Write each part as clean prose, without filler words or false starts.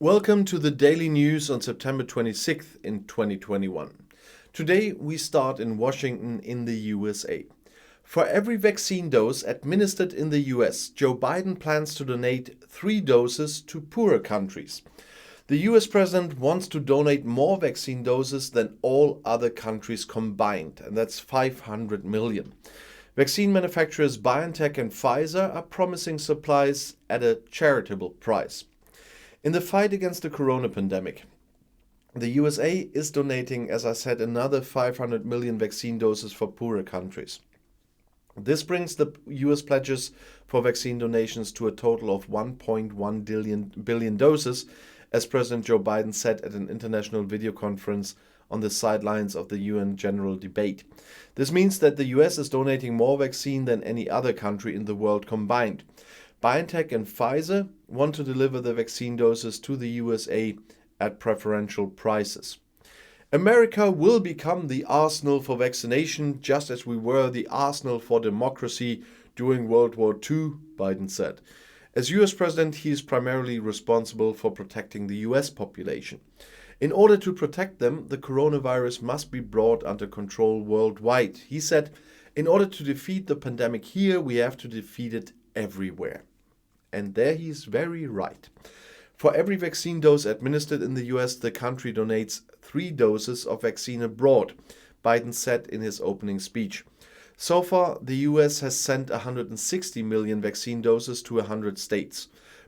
Welcome to the Daily News on September 26th in 2021. Today we start in Washington in the USA. For every vaccine dose administered in the US, Joe Biden plans to donate 3 doses to poorer countries. The US president wants to donate more vaccine doses than all other countries combined, and that's 500 million. Vaccine manufacturers BioNTech and Pfizer are promising supplies at a charitable price. In the fight against the corona pandemic, the USA is donating, as I said, another 500 million vaccine doses for poorer countries. This brings the US pledges for vaccine donations to a total of 1.1 billion doses, as President Joe Biden said at an international video conference on the sidelines of the UN General Debate. This means that the US is donating more vaccine than any other country in the world combined. BioNTech and Pfizer want to deliver the vaccine doses to the USA at preferential prices. America will become the arsenal for vaccination, just as we were the arsenal for democracy during World War II, Biden said. As US president, he is primarily responsible for protecting the US population. In order to protect them, the coronavirus must be brought under control worldwide. He said, in order to defeat the pandemic here, we have to defeat it everywhere. And there he's very right. For every vaccine dose administered in the US, the country donates 3 doses of vaccine abroad, Biden said in his opening speech. So far, the US has sent 160 million vaccine doses to 100 states.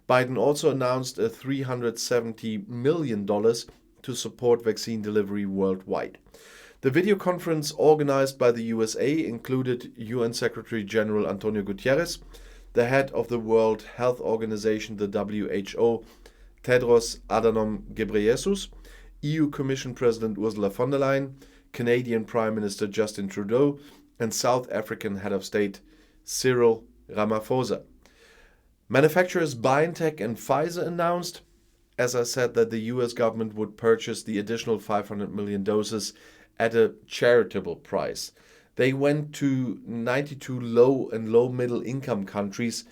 Biden also announced a $370 million to support vaccine delivery worldwide. The video conference organized by the USA included UN Secretary General Antonio Guterres, the head of the World Health Organization, the WHO, Tedros Adhanom Ghebreyesus, EU Commission President Ursula von der Leyen, Canadian Prime Minister Justin Trudeau, and South African Head of State Cyril Ramaphosa. Manufacturers BioNTech and Pfizer announced, as I said, that the US government would purchase the additional 500 million doses at a charitable price. They went to 92 low and low-middle income countries,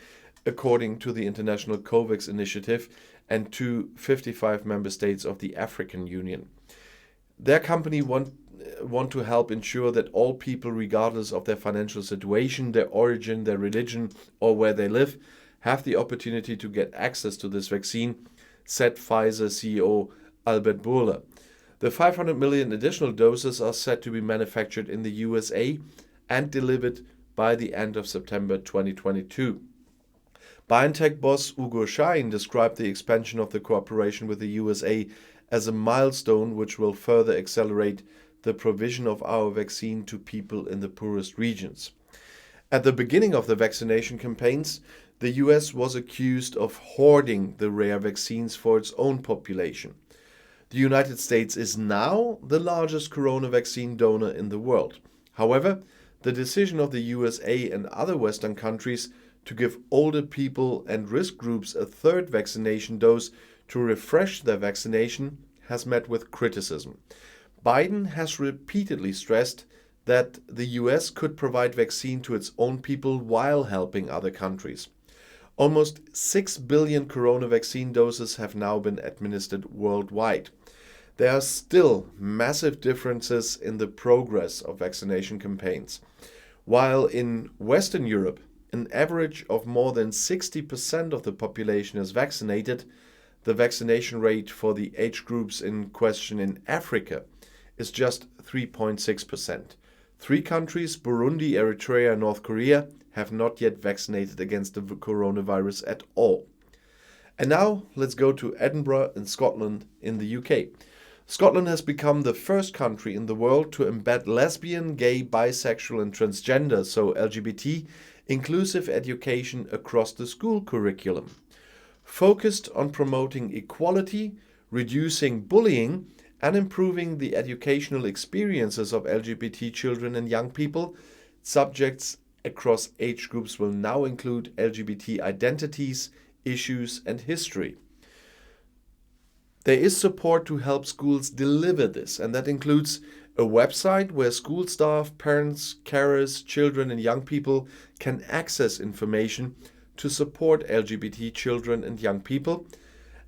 according to the International COVAX initiative, and to 55 member states of the African Union. Their company want to help ensure that all people, regardless of their financial situation, their origin, their religion, or where they live, have the opportunity to get access to this vaccine, said Pfizer CEO Albert Bourla. The 500 million additional doses are set to be manufactured in the USA and delivered by the end of September 2022. BioNTech boss Ugur Sahin described the expansion of the cooperation with the USA as a milestone which will further accelerate the provision of our vaccine to people in the poorest regions. At the beginning of the vaccination campaigns, the US was accused of hoarding the rare vaccines for its own population. The United States is now the largest corona vaccine donor in the world. However, the decision of the USA and other Western countries to give older people and risk groups a 3rd vaccination dose to refresh their vaccination has met with criticism. Biden has repeatedly stressed that the US could provide vaccine to its own people while helping other countries. Almost 6 billion corona vaccine doses have now been administered worldwide. There are still massive differences in the progress of vaccination campaigns. While in Western Europe, an average of more than 60% of the population is vaccinated, the vaccination rate for the age groups in question in Africa is just 3.6%. 3 countries, Burundi, Eritrea, and North Korea, have not yet vaccinated against the coronavirus at all. And now let's go to Edinburgh in Scotland in the UK. Scotland has become the first country in the world to embed lesbian, gay, bisexual and transgender, so LGBT, inclusive education across the school curriculum. Focused on promoting equality, reducing bullying and improving the educational experiences of LGBT children and young people, subjects across age groups will now include LGBT identities, issues and history. There is support to help schools deliver this, and that includes a website where school staff, parents, carers, children and young people can access information to support LGBT children and young people,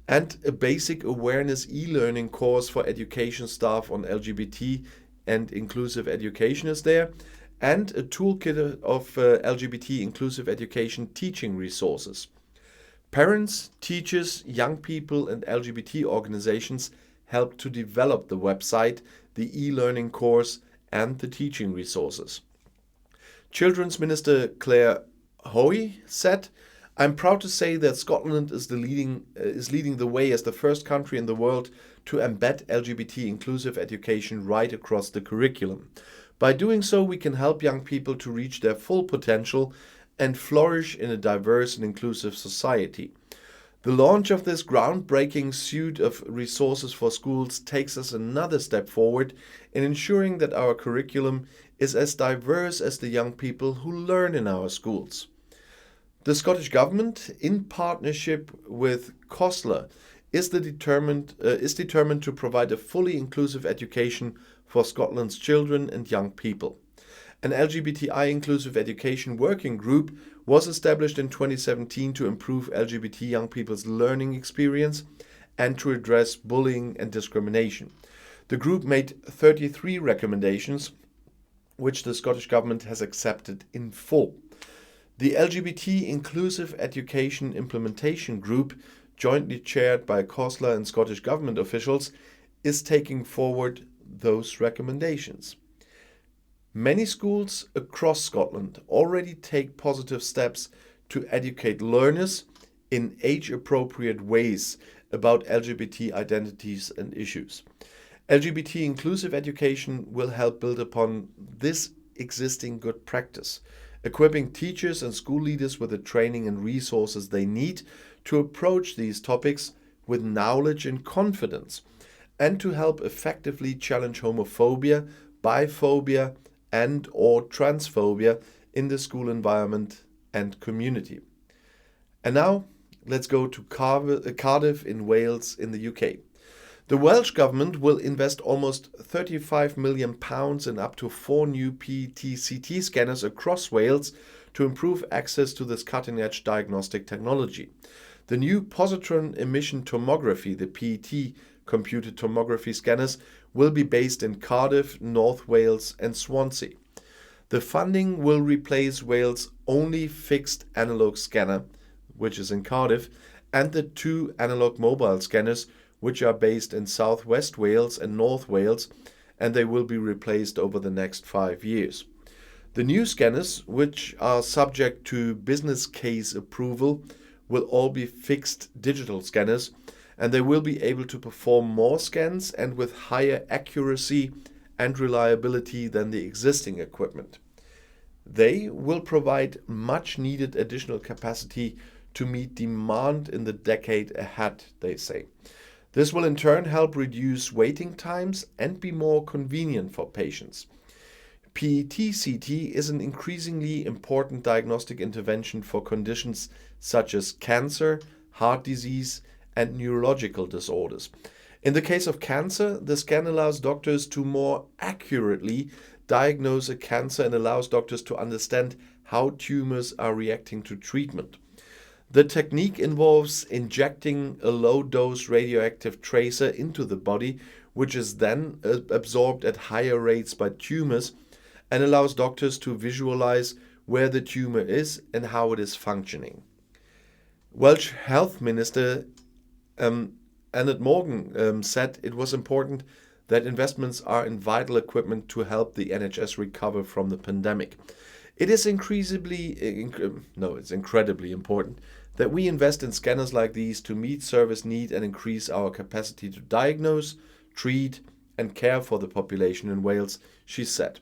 and a basic awareness e-learning course for education staff on LGBT and inclusive education is there, and a toolkit of LGBT inclusive education teaching resources. Parents, teachers, young people, and LGBT organizations helped to develop the website, the e-learning course, and the teaching resources. Children's Minister Claire Hoey said, "I'm proud to say that Scotland is leading the way as the first country in the world to embed LGBT inclusive education right across the curriculum. By doing so, we can help young people to reach their full potential and flourish in a diverse and inclusive society." The launch of this groundbreaking suite of resources for schools takes us another step forward in ensuring that our curriculum is as diverse as the young people who learn in our schools. The Scottish Government, in partnership with COSLA, is determined to provide a fully inclusive education for Scotland's children and young people. An LGBTI inclusive education working group was established in 2017 to improve LGBT young people's learning experience and to address bullying and discrimination. The group made 33 recommendations, which the Scottish Government has accepted in full. The LGBT Inclusive Education Implementation Group, jointly chaired by COSLA and Scottish Government officials, is taking forward those recommendations. Many schools across Scotland already take positive steps to educate learners in age-appropriate ways about LGBT identities and issues. LGBT inclusive education will help build upon this existing good practice, equipping teachers and school leaders with the training and resources they need to approach these topics with knowledge and confidence, and to help effectively challenge homophobia, biphobia, and/or transphobia in the school environment and community. And now, let's go to Cardiff in Wales in the UK. The Welsh Government will invest almost £35 million in up to 4 new PET-CT scanners across Wales to improve access to this cutting-edge diagnostic technology. The new positron emission tomography, the PET computed tomography scanners, will be based in Cardiff, North Wales and Swansea. The funding will replace Wales' only fixed analog scanner, which is in Cardiff, and the 2 analog mobile scanners, which are based in South West Wales and North Wales, and they will be replaced over the next 5 years. The new scanners, which are subject to business case approval, will all be fixed digital scanners, and they will be able to perform more scans and with higher accuracy and reliability than the existing equipment. They will provide much needed additional capacity to meet demand in the decade ahead, they say. This will in turn help reduce waiting times and be more convenient for patients. PET-CT is an increasingly important diagnostic intervention for conditions such as cancer, heart disease, and neurological disorders. In the case of cancer, the scan allows doctors to more accurately diagnose a cancer and allows doctors to understand how tumors are reacting to treatment. The technique involves injecting a low-dose radioactive tracer into the body, which is then absorbed at higher rates by tumors and allows doctors to visualize where the tumor is and how it is functioning. Welsh Health Minister Annette Morgan said it was important that investments are in vital equipment to help the NHS recover from the pandemic. It's incredibly important that we invest in scanners like these to meet service need and increase our capacity to diagnose, treat, and care for the population in Wales, she said.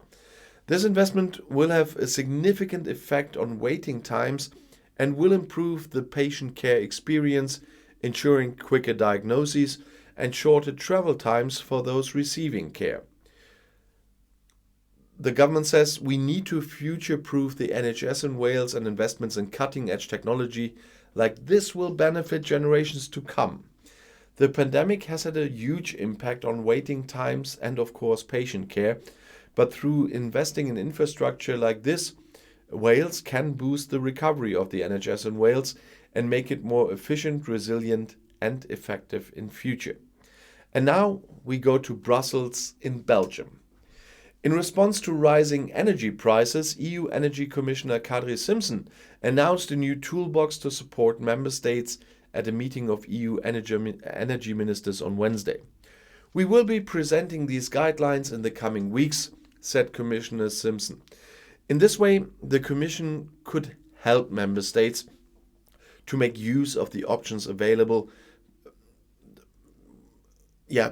This investment will have a significant effect on waiting times and will improve the patient care experience, ensuring quicker diagnoses and shorter travel times for those receiving care. The government says we need to future-proof the NHS in Wales, and investments in cutting-edge technology like this will benefit generations to come. The pandemic has had a huge impact on waiting times and, of course, patient care, but through investing in infrastructure like this, Wales can boost the recovery of the NHS in Wales and make it more efficient, resilient, and effective in future. And now we go to Brussels in Belgium. In response to rising energy prices, EU Energy Commissioner Cardiff announced a new toolbox to support member states at a meeting of EU energy ministers on Wednesday. We will be presenting these guidelines in the coming weeks, said Commissioner Simpson. In this way, the Commission could help member states to make use of the options available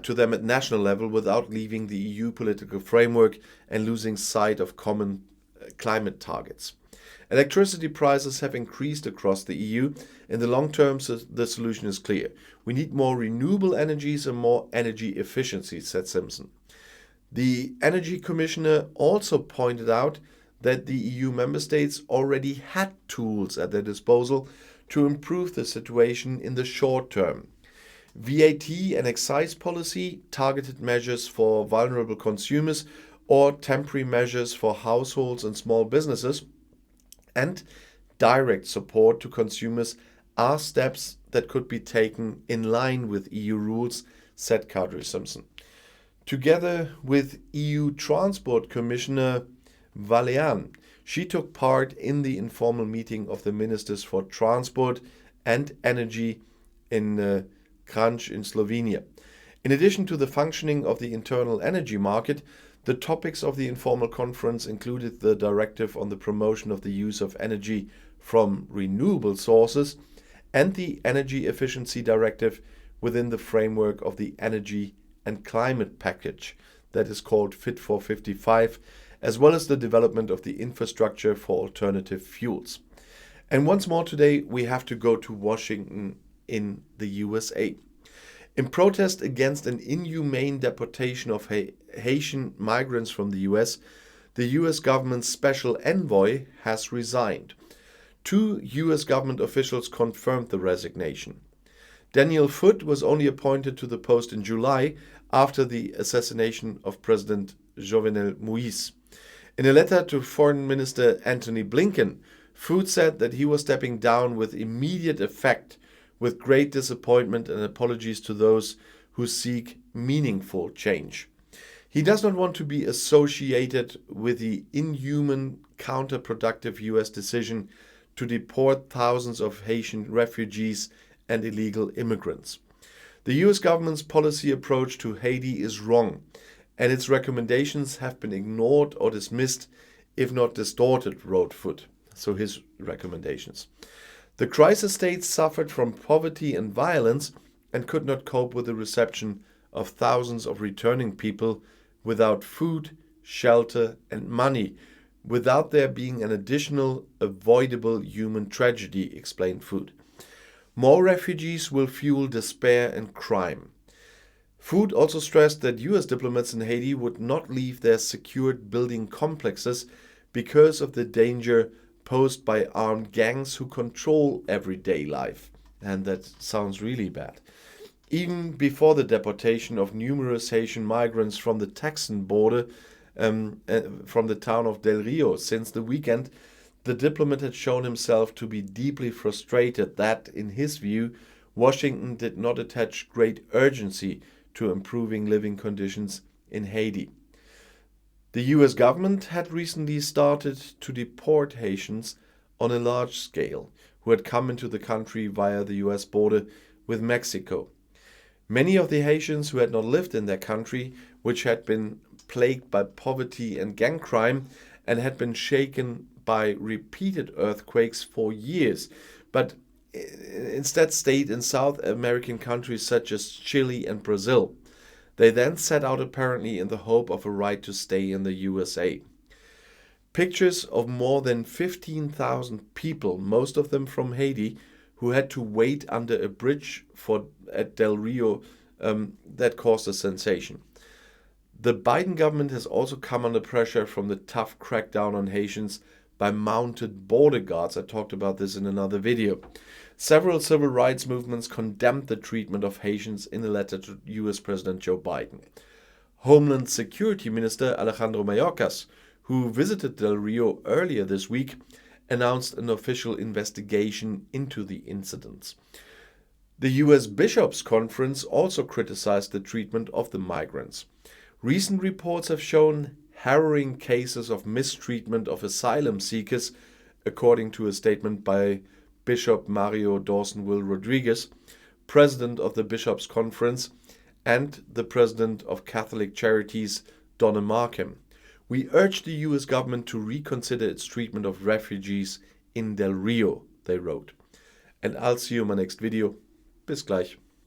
to them at national level without leaving the EU political framework and losing sight of common climate targets. Electricity prices have increased across the EU. In the long term, the solution is clear. We need more renewable energies and more energy efficiency, said Simpson. The Energy Commissioner also pointed out that the EU member states already had tools at their disposal to improve the situation in the short term. VAT and excise policy, targeted measures for vulnerable consumers, or temporary measures for households and small businesses, and direct support to consumers are steps that could be taken in line with EU rules, said Cardiff Simpson. Together with EU Transport Commissioner Vălean, she took part in the informal meeting of the Ministers for Transport and Energy in Kranj in Slovenia. In addition to the functioning of the internal energy market, the topics of the informal conference included the directive on the promotion of the use of energy from renewable sources and the energy efficiency directive within the framework of the energy and climate package that is called Fit for 55, as well as the development of the infrastructure for alternative fuels. And once more today, we have to go to Washington in the USA. In protest against an inhumane deportation of Haitian migrants from the US, the US government's special envoy has resigned. 2 US government officials confirmed the resignation. Daniel Foote was only appointed to the post in July after the assassination of President Jovenel Moïse. In a letter to Foreign Minister Antony Blinken, Foote said that he was stepping down with immediate effect, with great disappointment and apologies to those who seek meaningful change. He does not want to be associated with the inhuman, counterproductive US decision to deport thousands of Haitian refugees and illegal immigrants. The US government's policy approach to Haiti is wrong, and its recommendations have been ignored or dismissed, if not distorted, wrote Foote. So his recommendations. The crisis state suffered from poverty and violence and could not cope with the reception of thousands of returning people without food, shelter, and money, without there being an additional avoidable human tragedy, explained Foote. More refugees will fuel despair and crime. Foote also stressed that US diplomats in Haiti would not leave their secured building complexes because of the danger posed by armed gangs who control everyday life. And that sounds really bad. Even before the deportation of numerous Haitian migrants from the Texan border, from the town of Del Rio since the weekend, the diplomat had shown himself to be deeply frustrated that, in his view, Washington did not attach great urgency to improving living conditions in Haiti. The US government had recently started to deport Haitians on a large scale who had come into the country via the US border with Mexico. Many of the Haitians who had not lived in their country, which had been plagued by poverty and gang crime and had been shaken by repeated earthquakes for years, but instead stayed in South American countries such as Chile and Brazil. They then set out apparently in the hope of a right to stay in the USA. Pictures of more than 15,000 people, most of them from Haiti, who had to wait under a bridge at Del Rio, that caused a sensation. The Biden government has also come under pressure from the tough crackdown on Haitians by mounted border guards. I talked about this in another video. Several civil rights movements condemned the treatment of Haitians in a letter to US President Joe Biden. Homeland Security Minister Alejandro Mayorkas, who visited Del Rio earlier this week, announced an official investigation into the incidents. The US Bishops' Conference also criticized the treatment of the migrants. Recent reports have shown harrowing cases of mistreatment of asylum seekers, according to a statement by Bishop Mario Dawsonville Rodriguez, president of the Bishops' Conference, and the president of Catholic Charities, Donna Markham. We urge the US government to reconsider its treatment of refugees in Del Rio, they wrote. And I'll see you in my next video. Bis gleich.